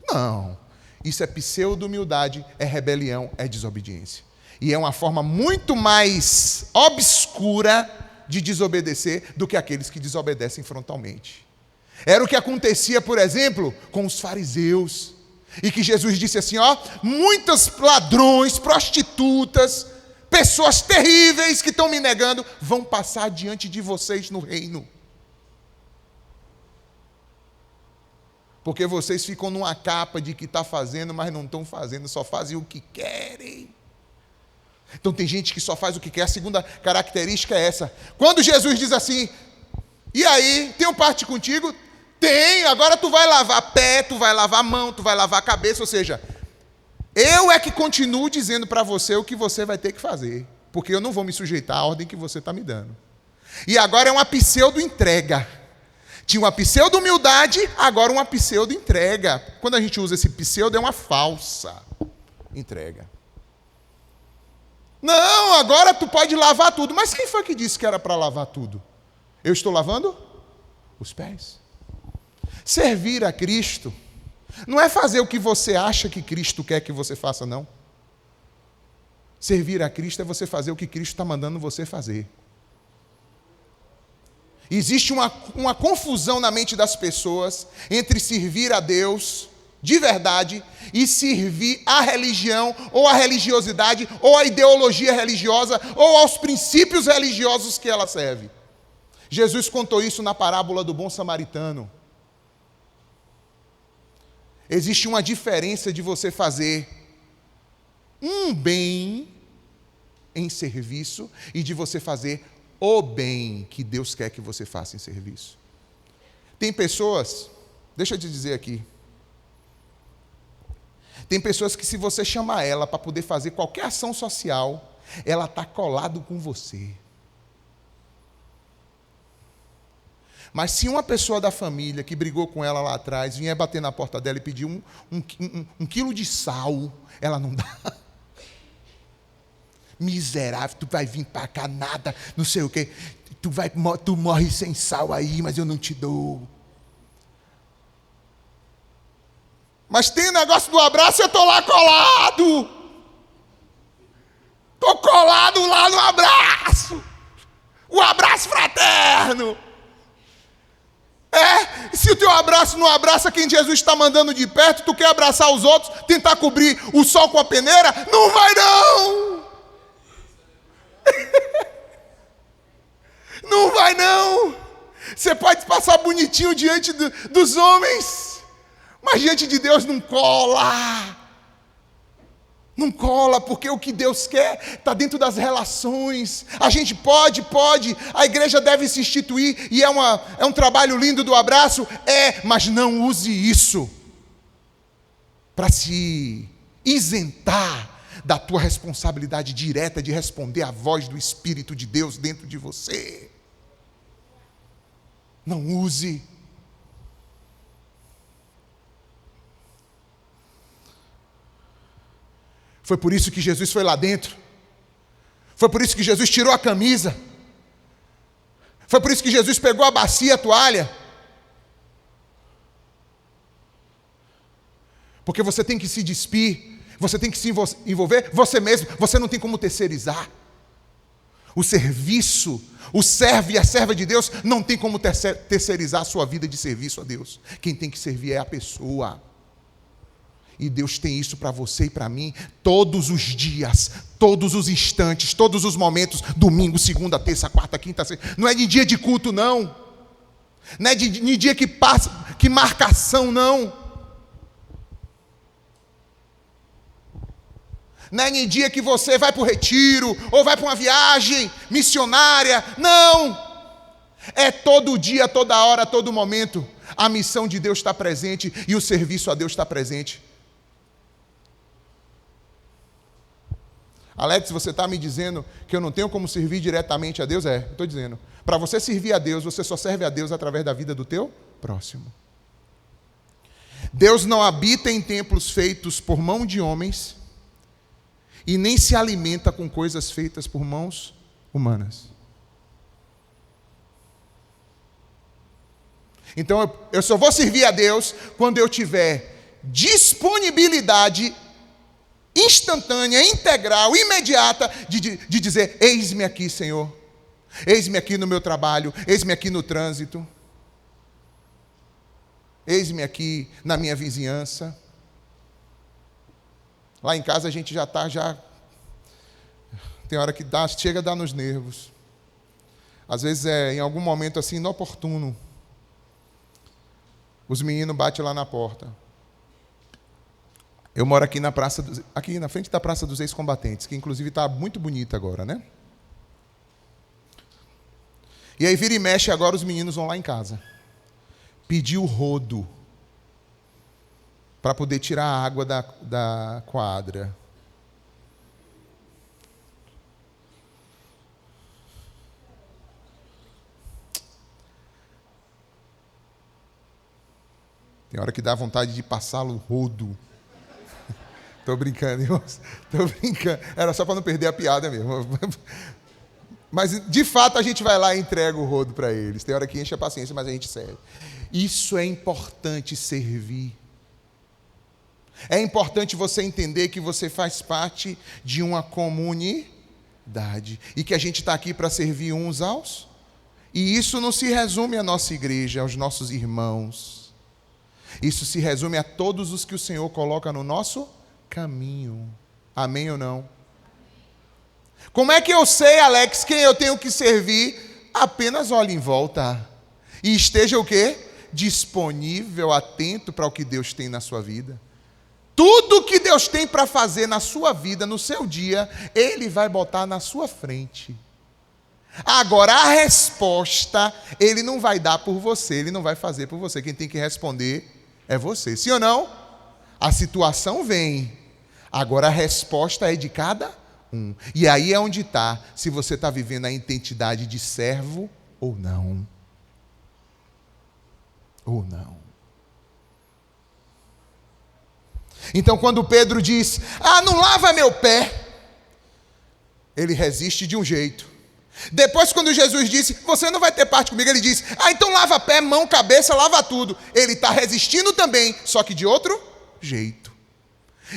Não. Isso é pseudo-humildade, é rebelião, é desobediência. E é uma forma muito mais obscura de desobedecer do que aqueles que desobedecem frontalmente. Era o que acontecia, por exemplo, com os fariseus. E que Jesus disse assim, muitos ladrões, prostitutas, pessoas terríveis que estão me negando, vão passar diante de vocês no reino. Porque vocês ficam numa capa de que está fazendo, mas não estão fazendo, só fazem o que querem. Então tem gente que só faz o que quer. A segunda característica é essa. Quando Jesus diz assim, e aí, tenho parte contigo? Tem, agora tu vai lavar pé, tu vai lavar mão, tu vai lavar a cabeça, ou seja, eu é que continuo dizendo para você o que você vai ter que fazer, porque eu não vou me sujeitar à ordem que você está me dando. E agora é uma pseudo-entrega. Tinha uma pseudo-humildade, agora uma pseudo-entrega. Quando a gente usa esse pseudo, é uma falsa entrega. Não, agora tu pode lavar tudo. Mas quem foi que disse que era para lavar tudo? Eu estou lavando os pés. Servir a Cristo não é fazer o que você acha que Cristo quer que você faça, não. Servir a Cristo é você fazer o que Cristo está mandando você fazer. Existe uma confusão na mente das pessoas entre servir a Deus de verdade e servir à religião, ou à religiosidade, ou à ideologia religiosa, ou aos princípios religiosos que ela serve. Jesus contou isso na parábola do bom samaritano. Existe uma diferença de você fazer um bem em serviço e de você fazer o bem que Deus quer que você faça em serviço. Tem pessoas, deixa eu te dizer aqui, tem pessoas que se você chamar ela para poder fazer qualquer ação social, ela está colado com você. Mas se uma pessoa da família que brigou com ela lá atrás vier bater na porta dela e pedir um quilo de sal, ela não dá. Miserável, tu vai vir para cá nada, não sei o quê. Tu morre sem sal aí, mas eu não te dou. Mas tem o negócio do abraço e eu estou lá colado. Estou colado lá no abraço. O abraço fraterno. Se o teu abraço não abraça quem Jesus está mandando de perto, tu quer abraçar os outros, tentar cobrir o sol com a peneira, não vai não! Não vai não! Você pode passar bonitinho diante dos homens, mas diante de Deus não cola. Não cola, porque o que Deus quer está dentro das relações. A gente pode, a igreja deve se instituir, e é um trabalho lindo do abraço, mas não use isso para se isentar da tua responsabilidade direta de responder à voz do Espírito de Deus dentro de você. Não use. Foi por isso que Jesus foi lá dentro. Foi por isso que Jesus tirou a camisa. Foi por isso que Jesus pegou a bacia, a toalha. Porque você tem que se despir, você tem que se envolver você mesmo, você não tem como terceirizar. O serviço, o servo e a serva de Deus não tem como terceirizar a sua vida de serviço a Deus. Quem tem que servir é a pessoa. E Deus tem isso para você e para mim todos os dias, todos os instantes, todos os momentos, domingo, segunda, terça, quarta, quinta, sexta. Não é de dia de culto, não. Não é de dia que passa, que marcação, não. Não é de dia que você vai para o retiro, ou vai para uma viagem missionária. Não. É todo dia, toda hora, todo momento. A missão de Deus está presente e o serviço a Deus está presente. Alex, você está me dizendo que eu não tenho como servir diretamente a Deus? Estou dizendo. Para você servir a Deus, você só serve a Deus através da vida do teu próximo. Deus não habita em templos feitos por mão de homens e nem se alimenta com coisas feitas por mãos humanas. Então, eu só vou servir a Deus quando eu tiver disponibilidade instantânea, integral, imediata, de dizer: eis-me aqui, Senhor, eis-me aqui no meu trabalho, eis-me aqui no trânsito, eis-me aqui na minha vizinhança. Lá em casa a gente já tem hora que chega a dar nos nervos. Às vezes em algum momento assim inoportuno. Os meninos batem lá na porta. Eu moro aqui aqui na frente da Praça dos Ex-Combatentes, que inclusive está muito bonita agora, né? E aí vira e mexe, agora os meninos vão lá em casa. Pedir o rodo para poder tirar a água da quadra. Tem hora que dá vontade de passá-lo rodo. Tô brincando, irmãos. Tô brincando. Era só para não perder a piada mesmo. Mas, de fato, a gente vai lá e entrega o rodo para eles. Tem hora que enche a paciência, mas a gente serve. Isso é importante, servir. É importante você entender que você faz parte de uma comunidade. E que a gente está aqui para servir uns aos. E isso não se resume à nossa igreja, aos nossos irmãos. Isso se resume a todos os que o Senhor coloca no nosso caminho. Amém ou não? Como é que eu sei, Alex, quem eu tenho que servir? Apenas olhe em volta. E esteja o quê? Disponível, atento para o que Deus tem na sua vida. Tudo que Deus tem para fazer na sua vida, no seu dia, Ele vai botar na sua frente. Agora, a resposta, Ele não vai dar por você, Ele não vai fazer por você. Quem tem que responder é você. Sim ou não? A situação vem. Agora, a resposta é de cada um. E aí é onde está, se você está vivendo a identidade de servo ou não. Ou não. Então, quando Pedro diz, não lava meu pé, ele resiste de um jeito. Depois, quando Jesus disse, você não vai ter parte comigo, ele diz, então lava pé, mão, cabeça, lava tudo. Ele está resistindo também, só que de outro jeito.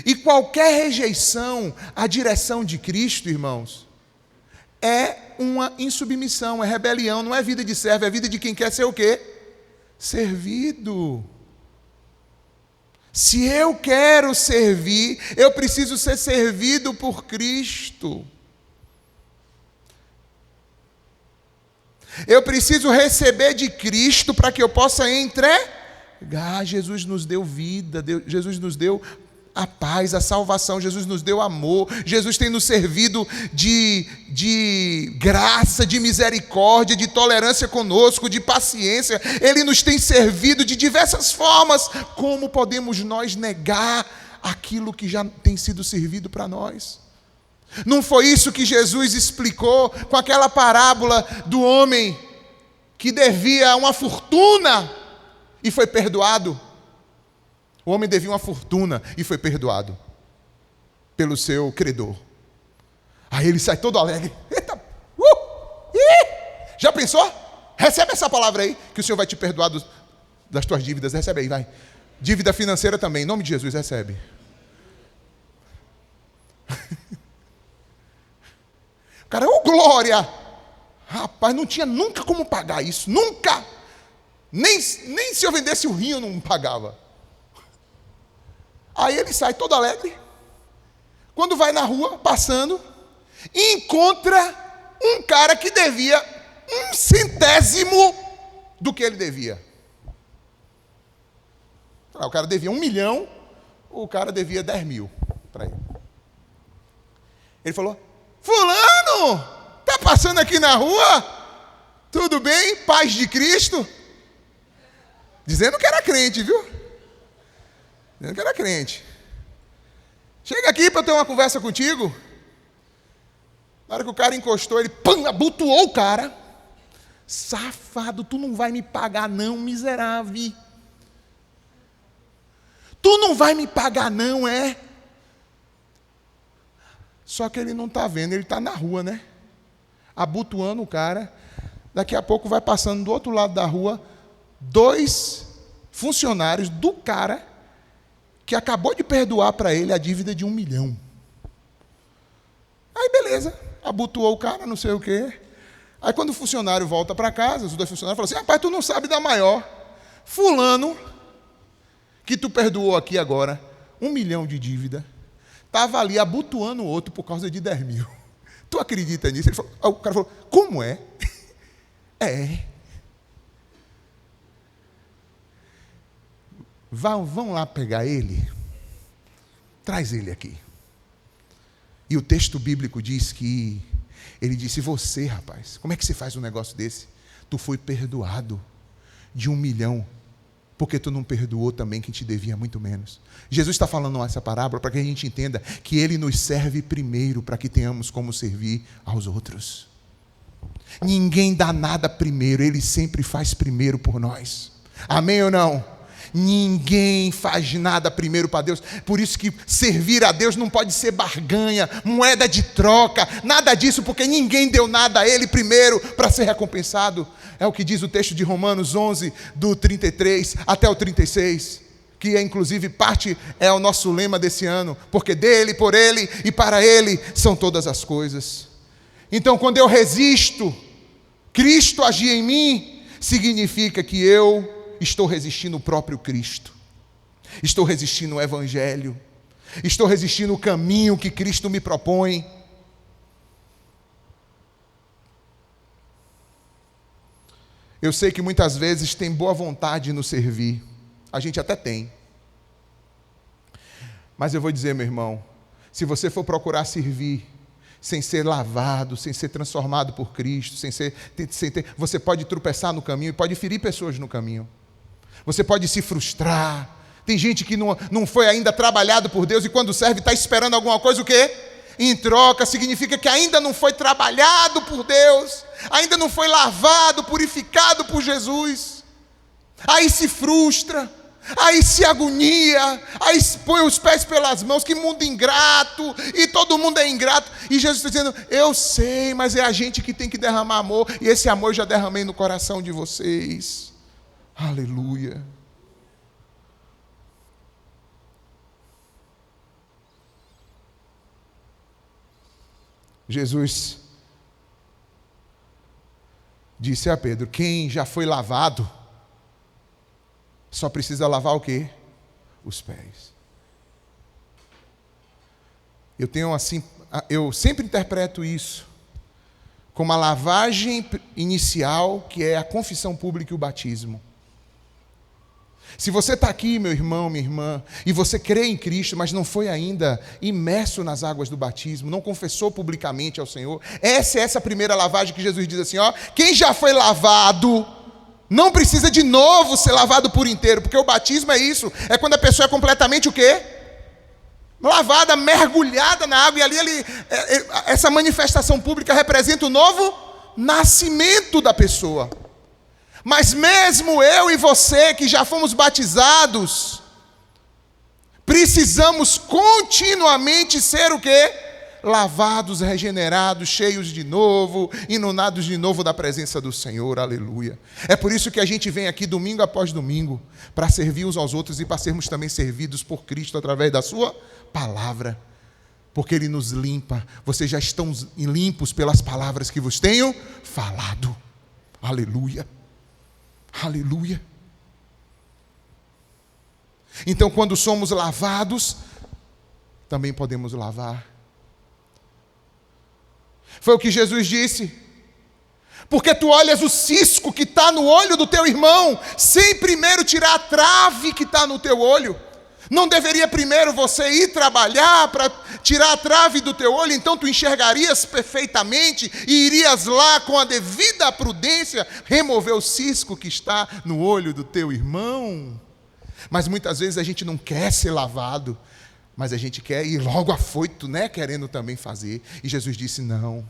E qualquer rejeição à direção de Cristo, irmãos, é uma insubmissão, é rebelião, não é vida de servo, é vida de quem quer ser o quê? Servido. Se eu quero servir, eu preciso ser servido por Cristo. Eu preciso receber de Cristo para que eu possa entregar. Jesus nos deu vida, Jesus nos deu a paz, a salvação, Jesus nos deu amor, Jesus tem nos servido de graça, de misericórdia, de tolerância conosco, de paciência. Ele nos tem servido de diversas formas. Como podemos nós negar aquilo que já tem sido servido para nós? Não foi isso que Jesus explicou com aquela parábola do homem que devia uma fortuna e foi perdoado? O homem devia uma fortuna e foi perdoado pelo seu credor. Aí ele sai todo alegre. Eita, já pensou? Recebe essa palavra aí, que o Senhor vai te perdoar das tuas dívidas. Recebe aí, vai. Dívida financeira também, em nome de Jesus, recebe. Cara, glória! Rapaz, não tinha nunca como pagar isso, nunca! Nem se eu vendesse o rim eu não pagava. Aí ele sai todo alegre. Quando vai na rua, passando, encontra um cara que devia 1/100 do que ele devia. O cara devia 1 milhão, o cara devia 10 mil para ele. Ele falou, fulano, tá passando aqui na rua? Tudo bem? Paz de Cristo? Dizendo que era crente, viu? Dizendo que era crente. Chega aqui para eu ter uma conversa contigo. Na hora que o cara encostou, ele abotoou o cara. Safado, tu não vai me pagar não, miserável. Tu não vai me pagar não, é? Só que ele não está vendo, ele está na rua, né? Abotoando o cara. Daqui a pouco vai passando do outro lado da rua 2 funcionários do cara que acabou de perdoar para ele a dívida de 1 milhão. Aí beleza, abotoou o cara, não sei o quê. Aí quando o funcionário volta para casa, os 2 funcionários falam assim, rapaz, tu não sabe da maior. Fulano, que tu perdoou aqui agora, 1 milhão de dívida, estava ali abotoando o outro por causa de 10 mil. Tu acredita nisso? Ele falou, o cara falou, como é? Vão lá pegar ele. Traz ele aqui. E o texto bíblico diz que ele disse: você, rapaz, como é que você faz um negócio desse? Tu foi perdoado de 1 milhão, porque tu não perdoou também quem te devia muito menos. Jesus está falando essa parábola para que a gente entenda que ele nos serve primeiro para que tenhamos como servir aos outros. Ninguém dá nada primeiro, ele sempre faz primeiro por nós. Amém ou não? Ninguém faz nada primeiro para Deus. Por isso que servir a Deus não pode ser barganha, moeda de troca, nada disso, porque ninguém deu nada a Ele primeiro para ser recompensado. É o que diz o texto de Romanos 11, do 33 até o 36, que é inclusive é o nosso lema desse ano, porque dele, por ele e para ele são todas as coisas. Então, quando eu resisto, Cristo agir em mim, significa que eu estou resistindo o próprio Cristo, estou resistindo o Evangelho, estou resistindo o caminho que Cristo me propõe. Eu sei que muitas vezes tem boa vontade no servir, a gente até tem, mas eu vou dizer, meu irmão, se você for procurar servir sem ser lavado, sem ser transformado por Cristo, você pode tropeçar no caminho e pode ferir pessoas no caminho. Você pode se frustrar. Tem gente que não foi ainda trabalhado por Deus e quando serve está esperando alguma coisa, o quê? Em troca. Significa que ainda não foi trabalhado por Deus, ainda não foi lavado, purificado por Jesus. Aí se frustra, aí se agonia, aí põe os pés pelas mãos. Que mundo ingrato, e todo mundo é ingrato. E Jesus está dizendo: eu sei, mas é a gente que tem que derramar amor, e esse amor eu já derramei no coração de vocês. Aleluia. Jesus disse a Pedro: quem já foi lavado, só precisa lavar o quê? Os pés. Eu sempre interpreto isso como a lavagem inicial, que é a confissão pública e o batismo. Se você está aqui, meu irmão, minha irmã, e você crê em Cristo, mas não foi ainda imerso nas águas do batismo, não confessou publicamente ao Senhor, essa primeira lavagem que Jesus diz assim, ó: quem já foi lavado, não precisa de novo ser lavado por inteiro, porque o batismo é isso, é quando a pessoa é completamente o quê? Lavada, mergulhada na água, e ali essa manifestação pública representa o novo nascimento da pessoa. Mas mesmo eu e você que já fomos batizados, precisamos continuamente ser o quê? Lavados, regenerados, cheios de novo, inundados de novo da presença do Senhor, aleluia. É por isso que a gente vem aqui domingo após domingo, para servir uns aos outros e para sermos também servidos por Cristo através da sua palavra, porque Ele nos limpa. Vocês já estão limpos pelas palavras que vos tenho falado, aleluia. Aleluia. Então, quando somos lavados, também podemos lavar. Foi o que Jesus disse: porque tu olhas o cisco que está no olho do teu irmão, sem primeiro tirar a trave que está no teu olho. Não deveria primeiro você ir trabalhar para tirar a trave do teu olho? Então tu enxergarias perfeitamente e irias lá com a devida prudência remover o cisco que está no olho do teu irmão. Mas muitas vezes a gente não quer ser lavado, mas a gente quer ir logo afoito, né? Querendo também fazer. E Jesus disse: não.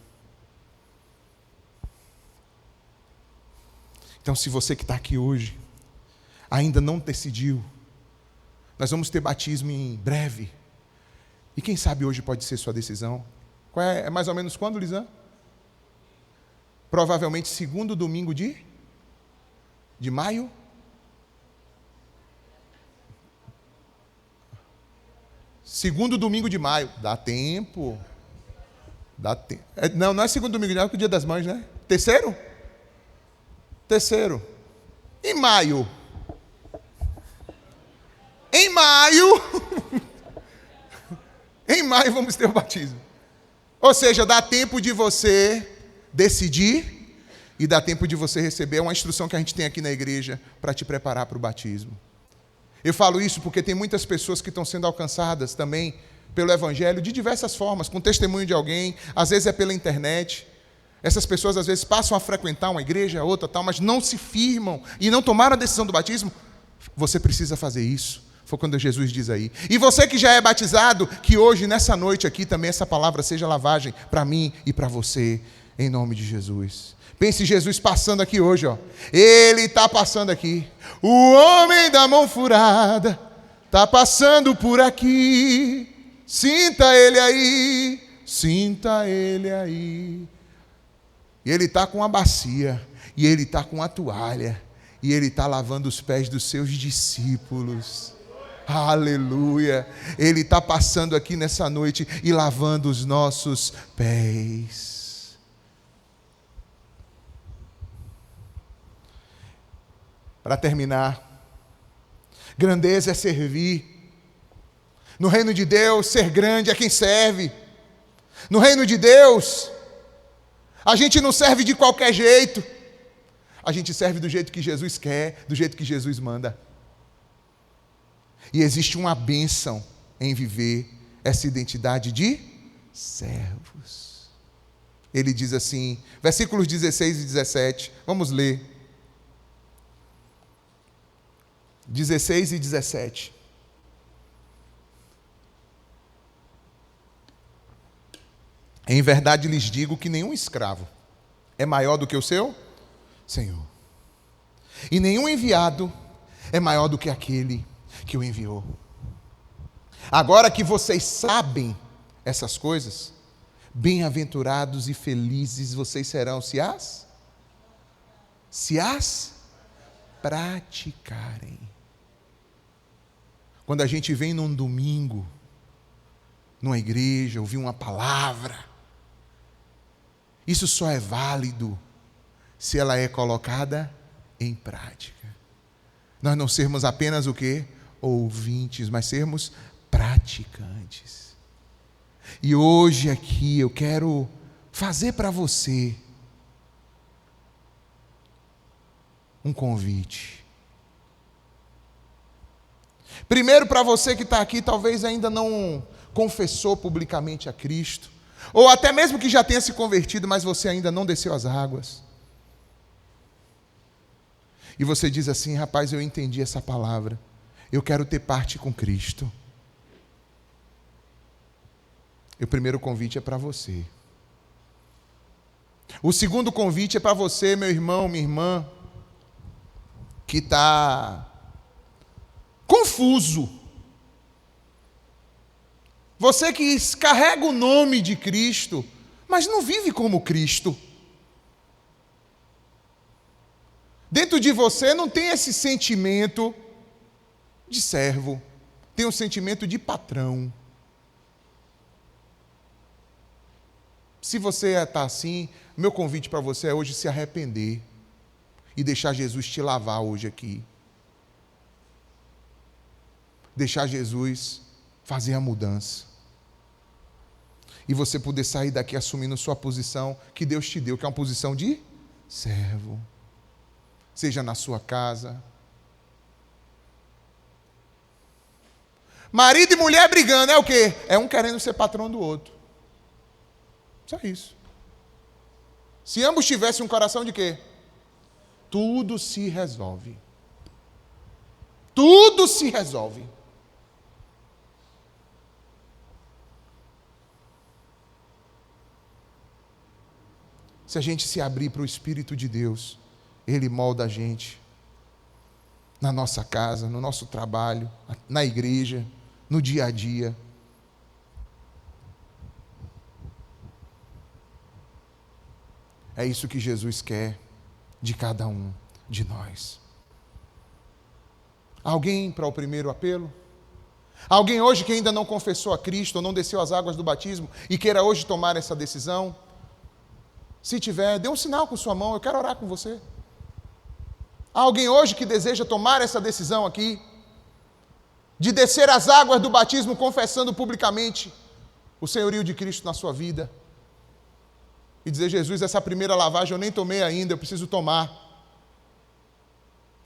Então, se você que está aqui hoje ainda não decidiu, nós vamos ter batismo em breve. E quem sabe hoje pode ser sua decisão. É mais ou menos quando, Lisan? Provavelmente segundo domingo de maio. Segundo domingo de maio. Dá tempo. Dá tempo. Não é segundo domingo de maio, é o Dia das Mães, né? Terceiro. Em maio. Em maio vamos ter o batismo. Ou seja, dá tempo de você decidir e dá tempo de você receber uma instrução que a gente tem aqui na igreja para te preparar para o batismo. Eu falo isso porque tem muitas pessoas que estão sendo alcançadas também pelo Evangelho de diversas formas, com testemunho de alguém, às vezes é pela internet. Essas pessoas às vezes passam a frequentar uma igreja, outra tal, mas não se firmam e não tomaram a decisão do batismo. Você precisa fazer isso. Foi quando Jesus diz aí. E você que já é batizado, que hoje, nessa noite aqui, também essa palavra seja lavagem para mim e para você, em nome de Jesus. Pense Jesus passando aqui hoje, ó. Ele está passando aqui. O homem da mão furada está passando por aqui. Sinta ele aí, sinta ele aí. E ele está com a bacia, e ele está com a toalha, e ele está lavando os pés dos seus discípulos. Aleluia! Ele está passando aqui nessa noite e lavando os nossos pés. Para terminar, grandeza é servir. No reino de Deus, ser grande é quem serve. No reino de Deus, a gente não serve de qualquer jeito. A gente serve do jeito que Jesus quer, do jeito que Jesus manda. E existe uma bênção em viver essa identidade de servos. Ele diz assim, versículos 16 e 17, vamos ler. 16 e 17. Em verdade lhes digo que nenhum escravo é maior do que o seu Senhor. E nenhum enviado é maior do que aquele que o enviou. Agora que vocês sabem essas coisas, bem-aventurados e felizes vocês serão se as praticarem. Quando a gente vem num domingo, numa igreja, ouvir uma palavra, isso só é válido se ela é colocada em prática. Nós não sermos apenas o quê? Ouvintes, mas sermos praticantes. E hoje aqui eu quero fazer para você um convite. Primeiro, para você que está aqui, talvez ainda não confessou publicamente a Cristo, ou até mesmo que já tenha se convertido, mas você ainda não desceu as águas. E você diz assim, rapaz, eu entendi essa palavra, eu quero ter parte com Cristo. O primeiro convite é para você. O segundo convite é para você, meu irmão, minha irmã, que está confuso. Você que carrega o nome de Cristo, mas não vive como Cristo. Dentro de você não tem esse sentimento de servo, tem um sentimento de patrão. Se você está assim, meu convite para você é hoje se arrepender e deixar Jesus te lavar hoje aqui. Deixar Jesus fazer a mudança. E você poder sair daqui assumindo sua posição que Deus te deu, que é uma posição de servo. Seja na sua casa. Marido e mulher brigando, é o quê? É um querendo ser patrão do outro. Só isso. Se ambos tivessem um coração de quê? Tudo se resolve. Tudo se resolve. Se a gente se abrir para o Espírito de Deus, Ele molda a gente. Na nossa casa, no nosso trabalho, na igreja, no dia a dia. É isso que Jesus quer de cada um de nós. Alguém para o primeiro apelo? Alguém hoje que ainda não confessou a Cristo, ou não desceu as águas do batismo, e queira hoje tomar essa decisão? Se tiver, dê um sinal com sua mão, eu quero orar com você. Há alguém hoje que deseja tomar essa decisão aqui, de descer as águas do batismo, confessando publicamente o senhorio de Cristo na sua vida, e dizer, Jesus, essa primeira lavagem eu nem tomei ainda, eu preciso tomar.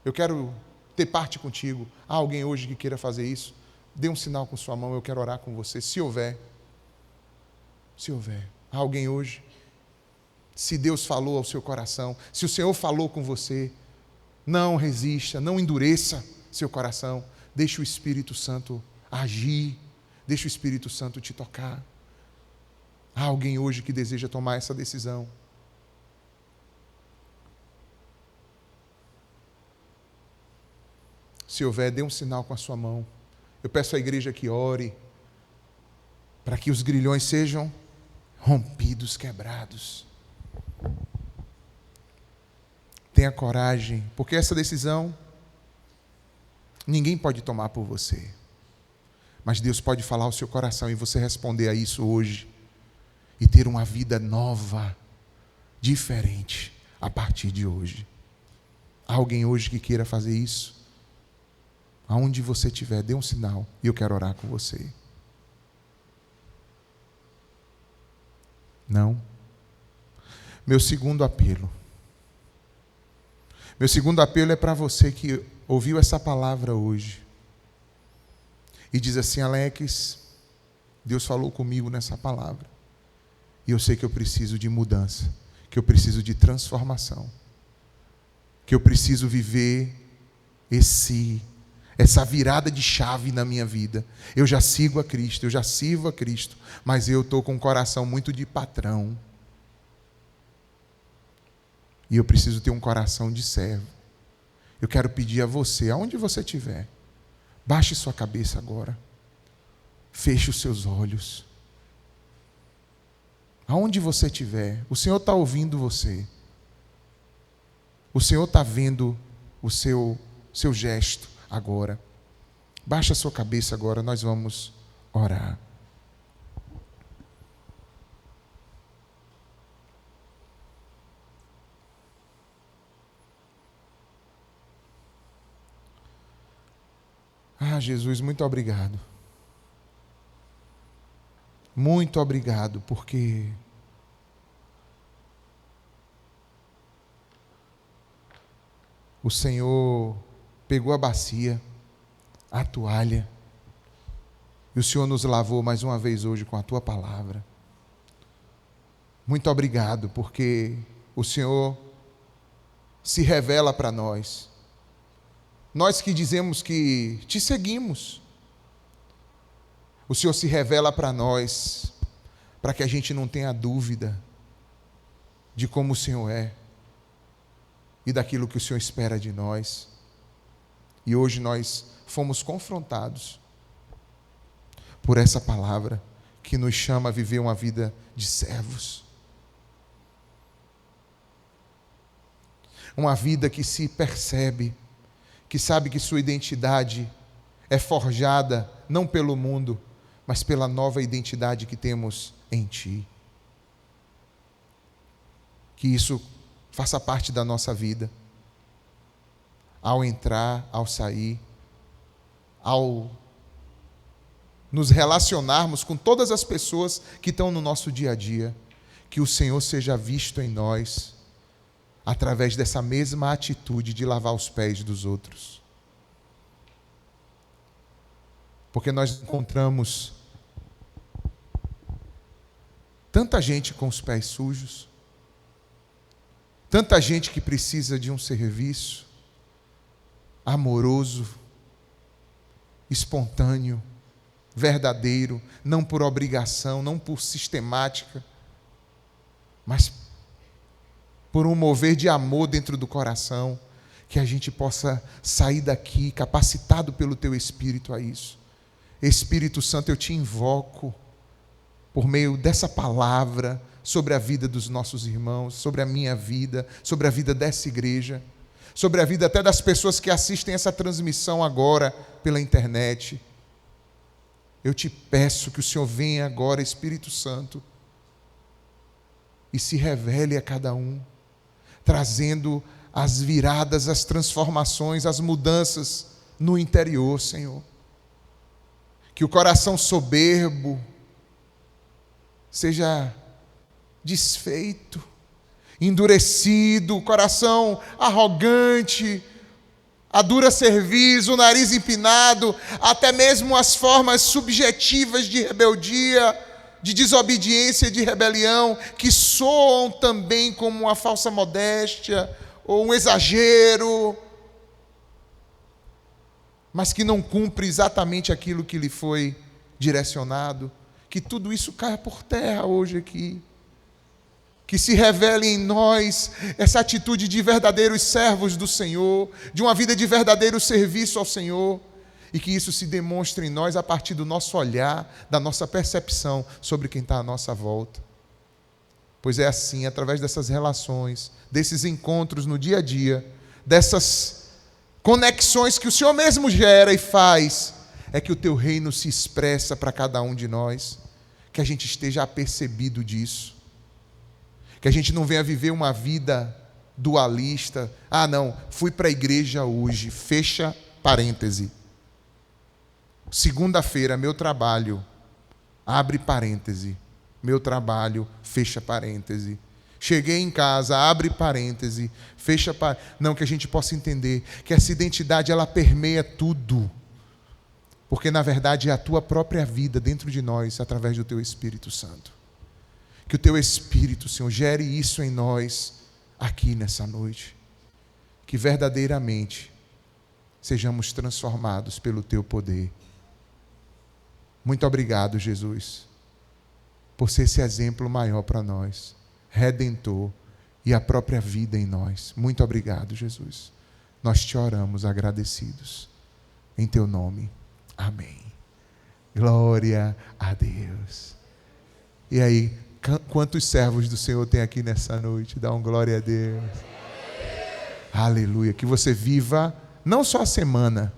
Eu quero ter parte contigo. Há alguém hoje que queira fazer isso? Dê um sinal com sua mão, eu quero orar com você. Se houver. Há alguém hoje? Se Deus falou ao seu coração, se o Senhor falou com você, não resista, não endureça seu coração. Deixe o Espírito Santo agir. Deixe o Espírito Santo te tocar. Há alguém hoje que deseja tomar essa decisão? Se houver, dê um sinal com a sua mão. Eu peço à igreja que ore para que os grilhões sejam rompidos, quebrados. Tenha coragem, porque essa decisão ninguém pode tomar por você. Mas Deus pode falar ao seu coração e você responder a isso hoje e ter uma vida nova, diferente, a partir de hoje. Há alguém hoje que queira fazer isso? Aonde você estiver, dê um sinal e eu quero orar com você. Não? Meu segundo apelo é para você que ouviu essa palavra hoje e diz assim: Alex, Deus falou comigo nessa palavra e eu sei que eu preciso de mudança, que eu preciso de transformação, que eu preciso viver essa virada de chave na minha vida. Eu já sigo a Cristo, eu já sirvo a Cristo, mas eu estou com um coração muito de patrão. E eu preciso ter um coração de servo. Eu quero pedir a você, aonde você estiver, baixe sua cabeça agora. Feche os seus olhos. Aonde você estiver, o Senhor está ouvindo você. O Senhor está vendo o seu gesto agora. Baixa a sua cabeça agora, nós vamos orar. Jesus, muito obrigado. Muito obrigado, porque o Senhor pegou a bacia, a toalha, e o Senhor nos lavou mais uma vez hoje com a Tua palavra. Muito obrigado, porque o Senhor se revela para nós. Nós que dizemos que Te seguimos, o Senhor se revela para nós, para que a gente não tenha dúvida de como o Senhor é e daquilo que o Senhor espera de nós. E hoje nós fomos confrontados por essa palavra que nos chama a viver uma vida de servos. Uma vida que se percebe, que sabe que sua identidade é forjada não pelo mundo, mas pela nova identidade que temos em Ti. Que isso faça parte da nossa vida. Ao entrar, ao sair, ao nos relacionarmos com todas as pessoas que estão no nosso dia a dia, que o Senhor seja visto em nós, através dessa mesma atitude de lavar os pés dos outros. Porque nós encontramos tanta gente com os pés sujos, tanta gente que precisa de um serviço amoroso, espontâneo, verdadeiro, não por obrigação, não por sistemática, mas por um mover de amor dentro do coração, que a gente possa sair daqui capacitado pelo Teu Espírito a isso. Espírito Santo, eu Te invoco por meio dessa palavra sobre a vida dos nossos irmãos, sobre a minha vida, sobre a vida dessa igreja, sobre a vida até das pessoas que assistem essa transmissão agora pela internet. Eu Te peço que o Senhor venha agora, Espírito Santo, e se revele a cada um, trazendo as viradas, as transformações, as mudanças no interior, Senhor. Que o coração soberbo seja desfeito, endurecido, o coração arrogante, a dura cerviz, o nariz empinado, até mesmo as formas subjetivas de rebeldia, de desobediência, de rebelião, que soam também como uma falsa modéstia ou um exagero, mas que não cumpre exatamente aquilo que lhe foi direcionado. Que tudo isso caia por terra hoje aqui. Que se revele em nós essa atitude de verdadeiros servos do Senhor, de uma vida de verdadeiro serviço ao Senhor, e que isso se demonstre em nós a partir do nosso olhar, da nossa percepção sobre quem está à nossa volta. Pois é assim, através dessas relações, desses encontros no dia a dia, dessas conexões que o Senhor mesmo gera e faz, é que o teu reino se expressa para cada um de nós, que a gente esteja apercebido disso. Que a gente não venha viver uma vida dualista. Ah, não, fui para a igreja hoje, fecha parêntese. Segunda-feira, meu trabalho, abre parêntese. Meu trabalho, fecha parêntese. Cheguei em casa, abre parêntese, fecha parêntese. Não, que a gente possa entender que essa identidade, ela permeia tudo. Porque, na verdade, é a tua própria vida dentro de nós, através do teu Espírito Santo. Que o teu Espírito, Senhor, gere isso em nós, aqui nessa noite. Que verdadeiramente sejamos transformados pelo teu poder. Muito obrigado, Jesus, por ser esse exemplo maior para nós, redentor, e a própria vida em nós. Muito obrigado, Jesus. Nós te oramos agradecidos. Em teu nome. Amém. Glória a Deus. E aí, quantos servos do Senhor tem aqui nessa noite? Dá um glória a Deus. Aleluia. Que você viva não só a semana,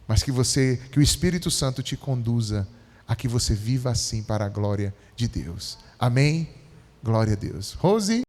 mas que o Espírito Santo te conduza a que você viva assim para a glória de Deus. Amém? Glória a Deus. Rose?